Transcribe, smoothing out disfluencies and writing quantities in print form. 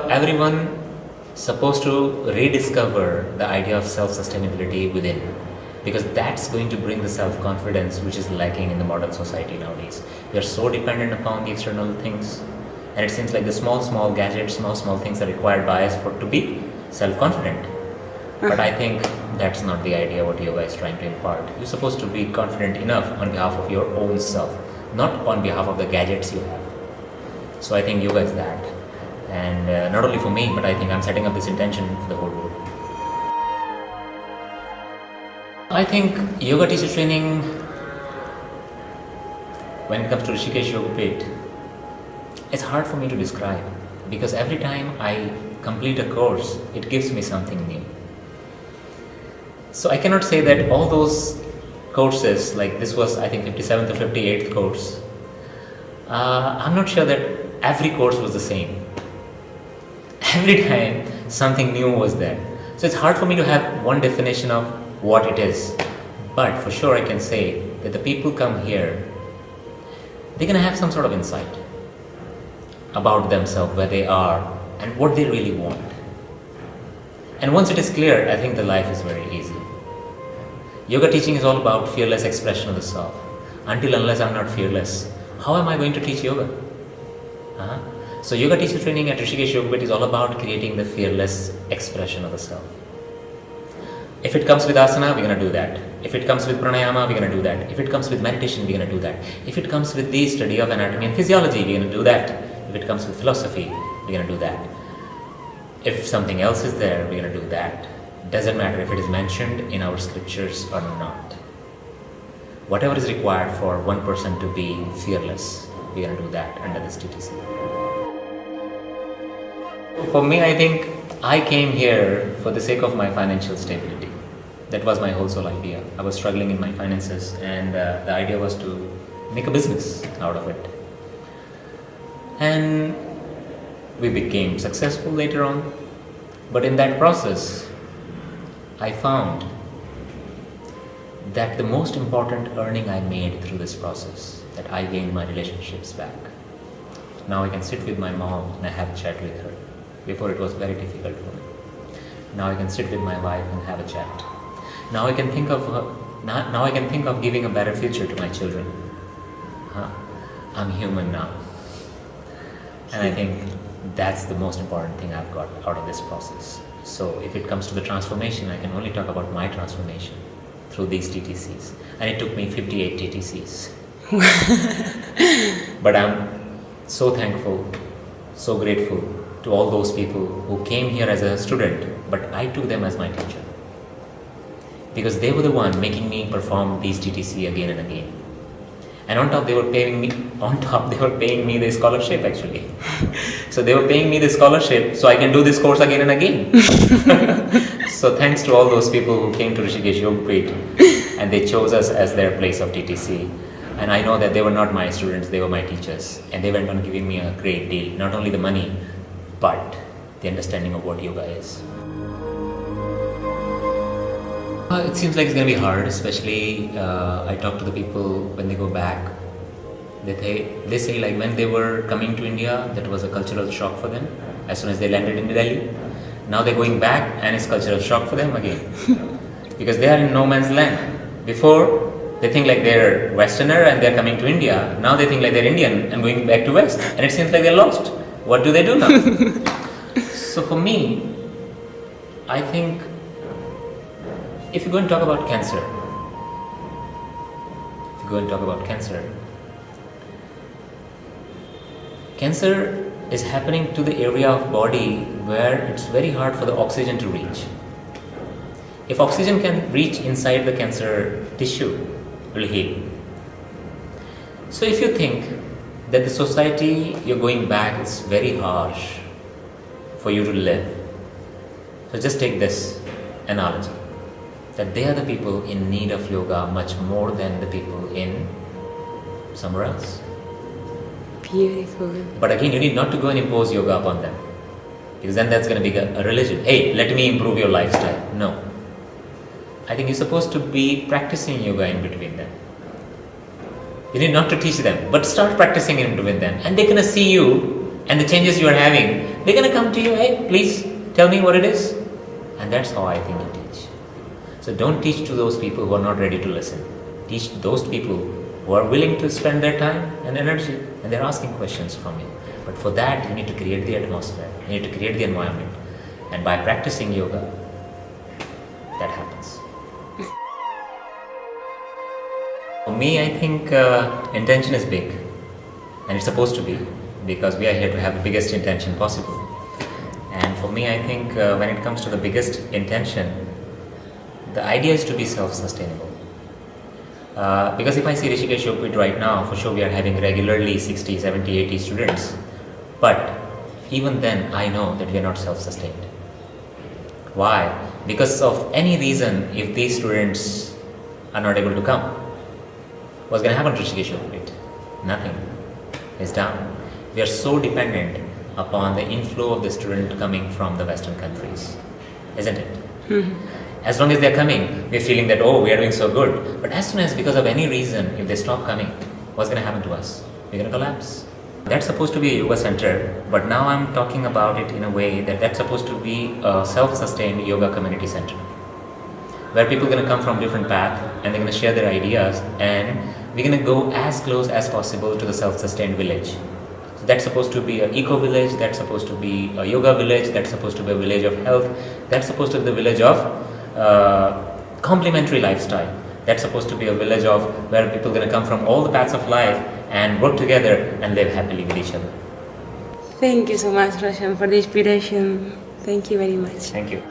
everyone supposed to rediscover the idea of self-sustainability within, because that's going to bring the self-confidence which is lacking in the modern society nowadays. We are so dependent upon the external things, and it seems like the small gadgets, small things are required by us to be self-confident. But I think that's not the idea what yoga is trying to impart. You're supposed to be confident enough on behalf of your own self, not on behalf of the gadgets you have. So I think yoga is that. And not only for me, but I think I'm setting up this intention for the whole world. I think yoga teacher training, when it comes to Rishikesh Yog Peeth, it's hard for me to describe, because every time I complete a course, it gives me something new. So I cannot say that all those courses, like this was I think 57th or 58th course, I'm not sure that every course was the same. Every time something new was there. So it's hard for me to have one definition of what it is. But for sure I can say that the people come here, they're going to have some sort of insight about themselves, where they are and what they really want. And once it is clear, I think the life is very easy. Yoga teaching is all about fearless expression of the self. Until unless I'm not fearless, how am I going to teach yoga? So yoga teacher training at Rishikesh Yog Peeth is all about creating the fearless expression of the self. If it comes with asana, we're going to do that. If it comes with pranayama, we're going to do that. If it comes with meditation, we're going to do that. If it comes with the study of anatomy and physiology, we're going to do that. If it comes with philosophy, we're going to do that. If something else is there, we're going to do that. Doesn't matter if it is mentioned in our scriptures or not. Whatever is required for one person to be fearless, we're going to do that under this TTC. For me, I think I came here for the sake of my financial stability. That was my whole sole idea. I was struggling in my finances, and the idea was to make a business out of it. And we became successful later on. But in that process, I found that the most important earning I made through this process, that I gained my relationships back. Now I can sit with my mom and I have a chat with her. Before it was very difficult for me. Now I can sit with my wife and have a chat. Now I can think of giving a better future to my children. I'm human now. And I think that's the most important thing I've got out of this process. So if it comes to the transformation, I can only talk about my transformation through these TTCs. And it took me 58 TTCs. But I'm so thankful, so grateful to all those people who came here as a student, but I took them as my teacher. Because they were the one making me perform these TTC again and again. And on top they were paying me the scholarship actually. So they were paying me the scholarship so I can do this course again and again. So thanks to all those people who came to Rishikesh Yog Peeth and they chose us as their place of TTC. And I know that they were not my students, they were my teachers. And they went on giving me a great deal, not only the money, but the understanding of what yoga is. It seems like it's going to be hard, especially I talk to the people when they go back. They say like when they were coming to India, that was a cultural shock for them as soon as they landed in Delhi. Now they're going back and it's cultural shock for them again. Because they are in no man's land. Before, they think like they're Westerner and they're coming to India. Now they think like they're Indian and going back to West. And it seems like they're lost. What do they do now? So for me, I think if you're going to talk about cancer, cancer is happening to the area of body where it's very hard for the oxygen to reach. If oxygen can reach inside the cancer tissue, it will heal. So if you think that the society you're going back is very harsh for you to live, so just take this analogy, that they are the people in need of yoga much more than the people in somewhere else. Beautiful. But again, you need not to go and impose yoga upon them, because then that's going to be a religion. Hey, let me improve your lifestyle. No. I think you're supposed to be practicing yoga in between them. You need not to teach them, but start practicing in between them. And they're going to see you and the changes you are having. They're going to come to you, hey, please tell me what it is. And that's how I think you teach. So don't teach to those people who are not ready to listen. Teach those people who are willing to spend their time and energy, and they're asking questions from you. But for that, you need to create the atmosphere, you need to create the environment. And by practicing yoga, that happens. For me, I think intention is big, and it's supposed to be, because we are here to have the biggest intention possible. And for me, I think when it comes to the biggest intention, the idea is to be self-sustainable. Because if I see Rishikesh Yog Peeth right now, for sure we are having regularly 60, 70, 80 students. But even then, I know that we are not self-sustained. Why? Because of any reason, if these students are not able to come, what's going to happen to Rishikesh Yog Peeth? Nothing. It's down. We are so dependent upon the inflow of the student coming from the Western countries, isn't it? As long as they're coming, we're feeling that, oh, we are doing so good. But as soon as, because of any reason, if they stop coming, what's going to happen to us? We're going to collapse. That's supposed to be a yoga center, but now I'm talking about it in a way that that's supposed to be a self-sustained yoga community center, where people are going to come from different paths and they're going to share their ideas, and we're going to go as close as possible to the self-sustained village. So that's supposed to be an eco-village, that's supposed to be a yoga village, that's supposed to be a village of health, that's supposed to be the village of complementary lifestyle. That's supposed to be a village of where people are going to come from all the paths of life and work together and live happily with each other. Thank you so much, Roshan, for the inspiration. Thank you very much. Thank you.